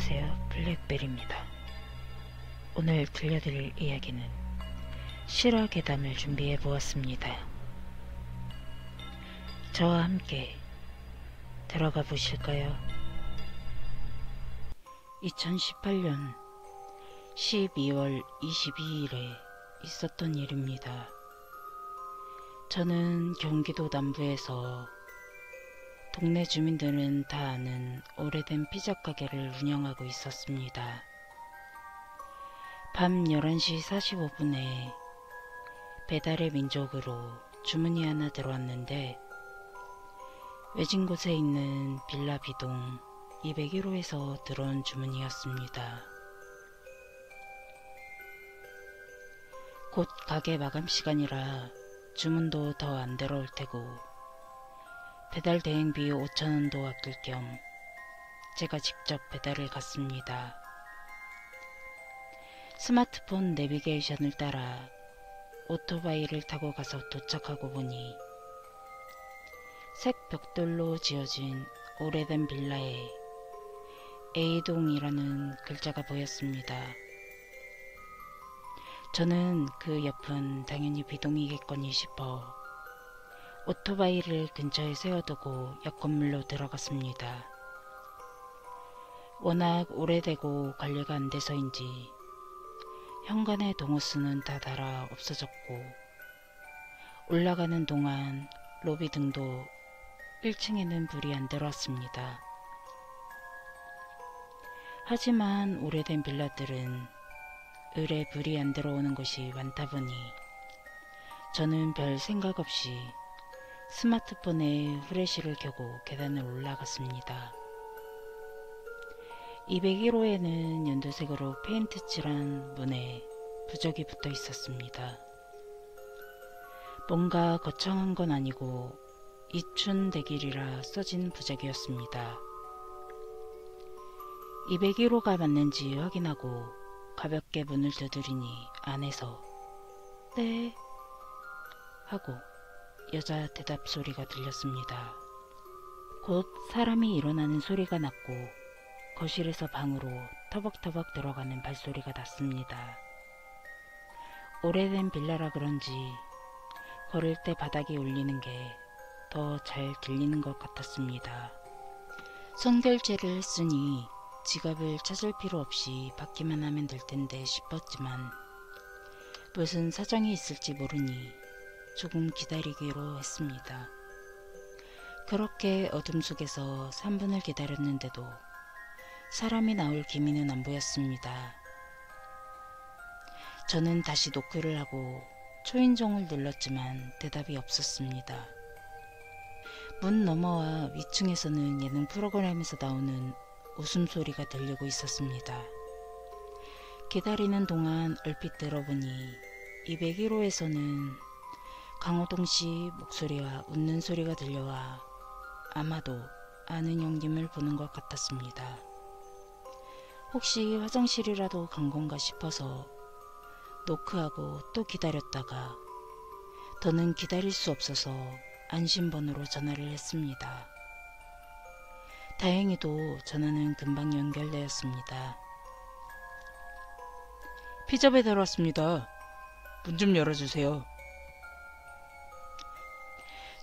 안녕하세요, 블랙벨입니다. 오늘 들려드릴 이야기는 실화 괴담을 준비해 보았습니다. 저와 함께 들어가 보실까요? 2018년 12월 22일에 있었던 일입니다. 저는 경기도 남부에서 동네 주민들은 다 아는 오래된 피자 가게를 운영하고 있었습니다. 밤 11시 45분에 배달의 민족으로 주문이 하나 들어왔는데 외진 곳에 있는 빌라 B동 201호에서 들어온 주문이었습니다. 곧 가게 마감 시간이라 주문도 더 안 들어올 테고 배달 대행비 5,000원도 아낄 겸 제가 직접 배달을 갔습니다. 스마트폰 내비게이션을 따라 오토바이를 타고 가서 도착하고 보니 색 벽돌로 지어진 오래된 빌라에 A동이라는 글자가 보였습니다. 저는 그 옆은 당연히 B동이겠거니 싶어 오토바이를 근처에 세워두고 옆 건물로 들어갔습니다. 워낙 오래되고 관리가 안 돼서인지 현관의 동호수는 다 닳아 없어졌고 올라가는 동안 로비 등도 1층에는 불이 안 들어왔습니다. 하지만 오래된 빌라들은 을에 불이 안 들어오는 곳이 많다 보니 저는 별 생각 없이 스마트폰에 후레쉬를 켜고 계단을 올라갔습니다. 201호에는 연두색으로 페인트 칠한 문에 부적이 붙어 있었습니다. 뭔가 거창한 건 아니고 이춘대길이라 써진 부적이었습니다. 201호가 맞는지 확인하고 가볍게 문을 두드리니 안에서 네 하고 여자 대답 소리가 들렸습니다. 곧 사람이 일어나는 소리가 났고 거실에서 방으로 터벅터벅 들어가는 발소리가 났습니다. 오래된 빌라라 그런지 걸을 때 바닥에 울리는 게 더 잘 들리는 것 같았습니다. 손결제를 쓰니 지갑을 찾을 필요 없이 받기만 하면 될 텐데 싶었지만 무슨 사정이 있을지 모르니 조금 기다리기로 했습니다. 그렇게 어둠 속에서 3분을 기다렸는데도 사람이 나올 기미는 안 보였습니다. 저는 다시 노크를 하고 초인종을 눌렀지만 대답이 없었습니다. 문 너머와 위층에서는 예능 프로그램에서 나오는 웃음소리가 들리고 있었습니다. 기다리는 동안 얼핏 들어보니 201호에서는 강호동씨 목소리와 웃는 소리가 들려와 아마도 아는 형님을 보는 것 같았습니다. 혹시 화장실이라도 간 건가 싶어서 노크하고 또 기다렸다가 더는 기다릴 수 없어서 안심번호로 전화를 했습니다. 다행히도 전화는 금방 연결되었습니다. 피자 배달 왔습니다. 문 좀 열어주세요.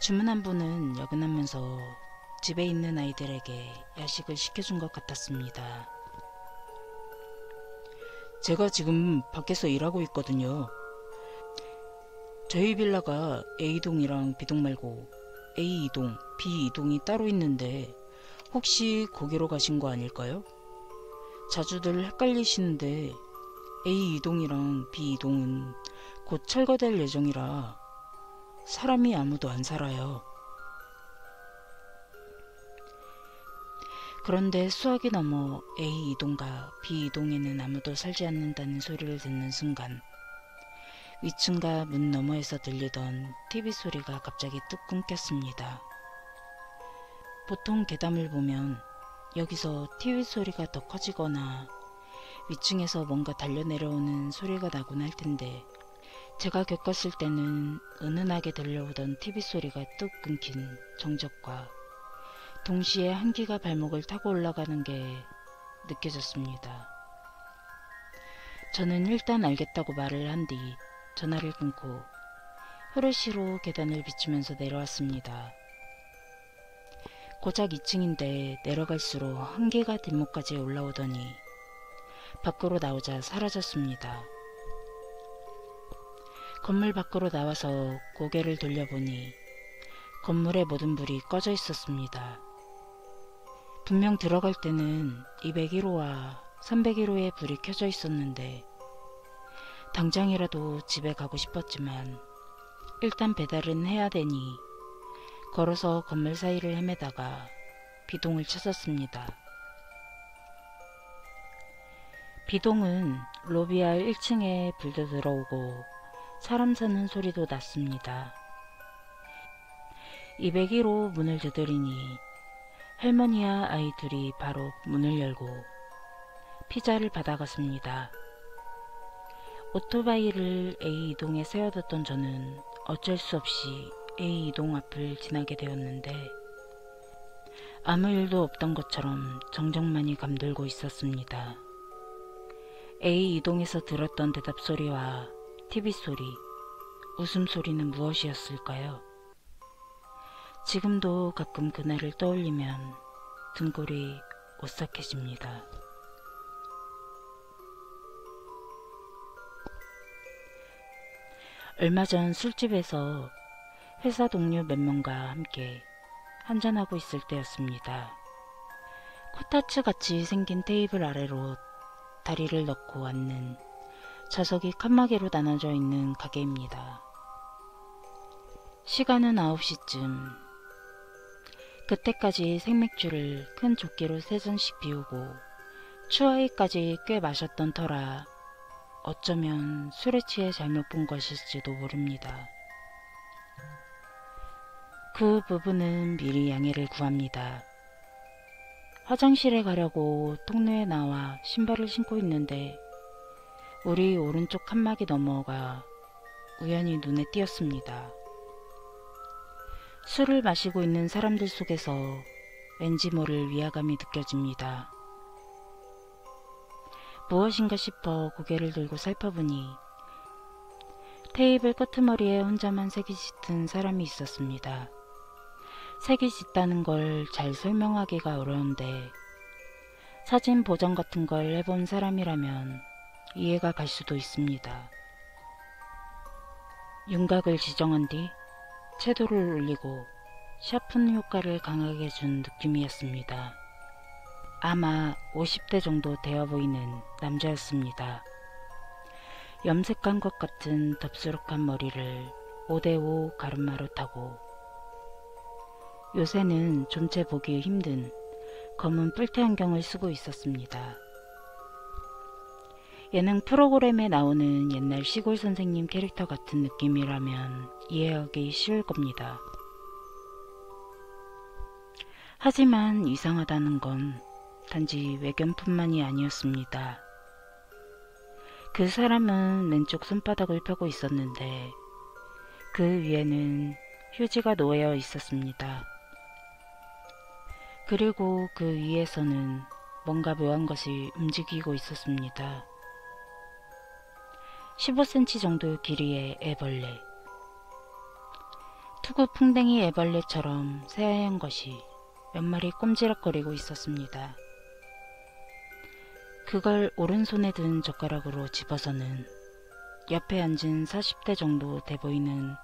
주문한 분은 야근하면서 집에 있는 아이들에게 야식을 시켜준 것 같았습니다. 제가 지금 밖에서 일하고 있거든요. 저희 빌라가 A동이랑 B동 말고 A2동, B2동이 따로 있는데 혹시 거기로 가신 거 아닐까요? 자주들 헷갈리시는데 A2동이랑 B2동은 곧 철거될 예정이라 사람이 아무도 안 살아요. 그런데 수학이 넘어 A2동과 B2동에는 아무도 살지 않는다는 소리를 듣는 순간 위층과 문 너머에서 들리던 TV 소리가 갑자기 뚝 끊겼습니다. 보통 괴담을 보면 여기서 TV 소리가 더 커지거나 위층에서 뭔가 달려내려오는 소리가 나곤 할 텐데 제가 겪었을 때는 은은하게 들려오던 TV 소리가 뚝 끊긴 정적과 동시에 한기가 발목을 타고 올라가는 게 느껴졌습니다. 저는 일단 알겠다고 말을 한 뒤 전화를 끊고 후레쉬로 계단을 비추면서 내려왔습니다. 고작 2층인데 내려갈수록 한계가 뒷목까지 올라오더니 밖으로 나오자 사라졌습니다. 건물 밖으로 나와서 고개를 돌려보니 건물의 모든 불이 꺼져 있었습니다. 분명 들어갈 때는 201호와 301호의 불이 켜져 있었는데 당장이라도 집에 가고 싶었지만 일단 배달은 해야 되니 걸어서 건물 사이를 헤매다가 B동을 찾았습니다. B동은 로비알 1층에 불도 들어오고 사람 사는 소리도 났습니다. 201호 문을 두드리니 할머니와 아이 둘이 바로 문을 열고 피자를 받아갔습니다. 오토바이를 A2동에 세워뒀던 저는 어쩔 수 없이 A2동 앞을 지나게 되었는데 아무 일도 없던 것처럼 정적만이 감돌고 있었습니다. A2동에서 들었던 대답소리와 TV소리, 웃음소리는 무엇이었을까요? 지금도 가끔 그날을 떠올리면 등골이 오싹해집니다. 얼마 전 술집에서 회사 동료 몇 명과 함께 한잔하고 있을 때였습니다. 코타츠 같이 생긴 테이블 아래로 다리를 넣고 앉는 좌석이 칸막이로 나눠져 있는 가게입니다. 시간은 9시쯤. 그때까지 생맥주를 큰 조끼로 3잔씩 비우고 추하이까지 꽤 마셨던 터라 어쩌면 술에 취해 잘못 본 것일지도 모릅니다. 그 부분은 미리 양해를 구합니다. 화장실에 가려고 통로에 나와 신발을 신고 있는데 우리 오른쪽 칸막이 너머가 우연히 눈에 띄었습니다. 술을 마시고 있는 사람들 속에서 왠지 모를 위화감이 느껴집니다. 무엇인가 싶어 고개를 들고 살펴보니 테이블 끄트머리에 혼자만 색이 짙은 사람이 있었습니다. 색이 짙다는 걸 잘 설명하기가 어려운데 사진 보정 같은 걸 해본 사람이라면 이해가 갈 수도 있습니다. 윤곽을 지정한 뒤 채도를 올리고 샤픈 효과를 강하게 준 느낌이었습니다. 아마 50대 정도 되어 보이는 남자였습니다. 염색한 것 같은 덥수룩한 머리를 5대5 가르마로 타고 요새는 좀채 보기 힘든 검은 뿔테 안경을 쓰고 있었습니다. 예능 프로그램에 나오는 옛날 시골 선생님 캐릭터 같은 느낌이라면 이해하기 쉬울 겁니다. 하지만 이상하다는 건 단지 외견뿐만이 아니었습니다. 그 사람은 왼쪽 손바닥을 펴고 있었는데 그 위에는 휴지가 놓여 있었습니다. 그리고 그 위에서는 뭔가 묘한 것이 움직이고 있었습니다. 15cm 정도 길이의 애벌레. 투구 풍뎅이 애벌레처럼 새하얀 것이 몇 마리 꼼지락거리고 있었습니다. 그걸 오른손에 든 젓가락으로 집어서는 옆에 앉은 40대 정도 돼 보이는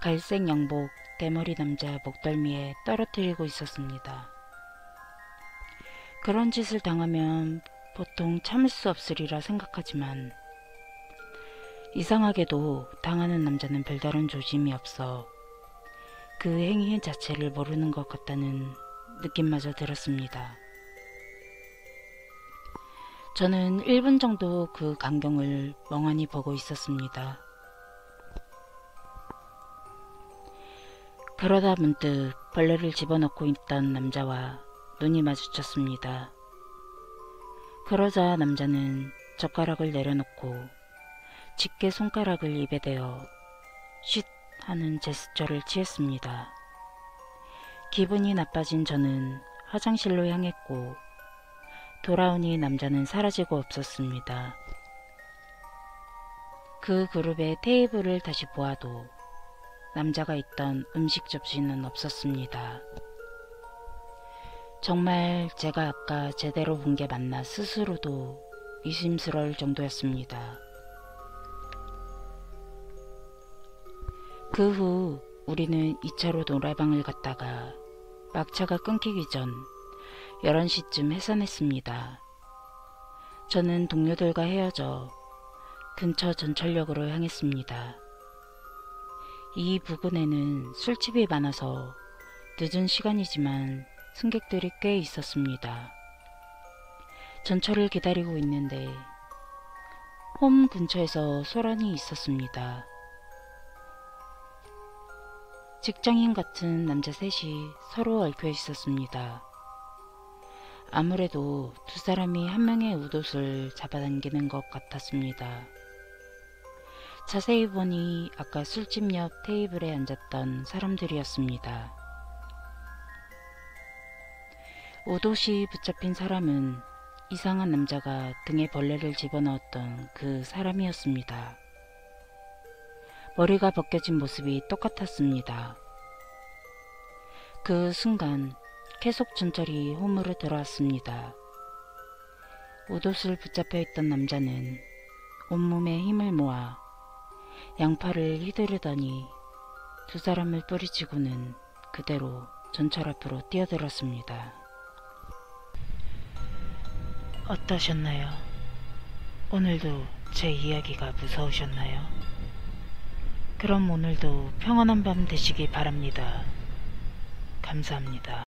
갈색 양복 대머리 남자 목덜미에 떨어뜨리고 있었습니다. 그런 짓을 당하면 보통 참을 수 없으리라 생각하지만 이상하게도 당하는 남자는 별다른 조짐이 없어 그 행위 자체를 모르는 것 같다는 느낌마저 들었습니다. 저는 1분 정도 그 광경을 멍하니 보고 있었습니다. 그러다 문득 벌레를 집어넣고 있던 남자와 눈이 마주쳤습니다. 그러자 남자는 젓가락을 내려놓고 짙게 손가락을 입에 대어 쉿 하는 제스처를 취했습니다. 기분이 나빠진 저는 화장실로 향했고 돌아오니 남자는 사라지고 없었습니다. 그 그룹의 테이블을 다시 보아도 남자가 있던 음식 접시는 없었습니다. 정말 제가 아까 제대로 본 게 맞나 스스로도 의심스러울 정도였습니다. 그 후 우리는 2차로 노래방을 갔다가 막차가 끊기기 전 11시쯤 해산했습니다. 저는 동료들과 헤어져 근처 전철역으로 향했습니다. 이 부근에는 술집이 많아서 늦은 시간이지만 승객들이 꽤 있었습니다. 전철을 기다리고 있는데 홈 근처에서 소란이 있었습니다. 직장인 같은 남자 셋이 서로 얽혀 있었습니다. 아무래도 두 사람이 한 명의 웃옷을 잡아당기는 것 같았습니다. 자세히 보니 아까 술집 옆 테이블에 앉았던 사람들이었습니다. 옷옷이 붙잡힌 사람은 이상한 남자가 등에 벌레를 집어넣었던 그 사람이었습니다. 머리가 벗겨진 모습이 똑같았습니다. 그 순간 계속 전철이 홈으로 들어왔습니다. 옷옷을 붙잡혀 있던 남자는 온몸에 힘을 모아 양팔을 휘두르더니 두 사람을 뿌리치고는 그대로 전철 앞으로 뛰어들었습니다. 어떠셨나요? 오늘도 제 이야기가 무서우셨나요? 그럼 오늘도 평안한 밤 되시기 바랍니다. 감사합니다.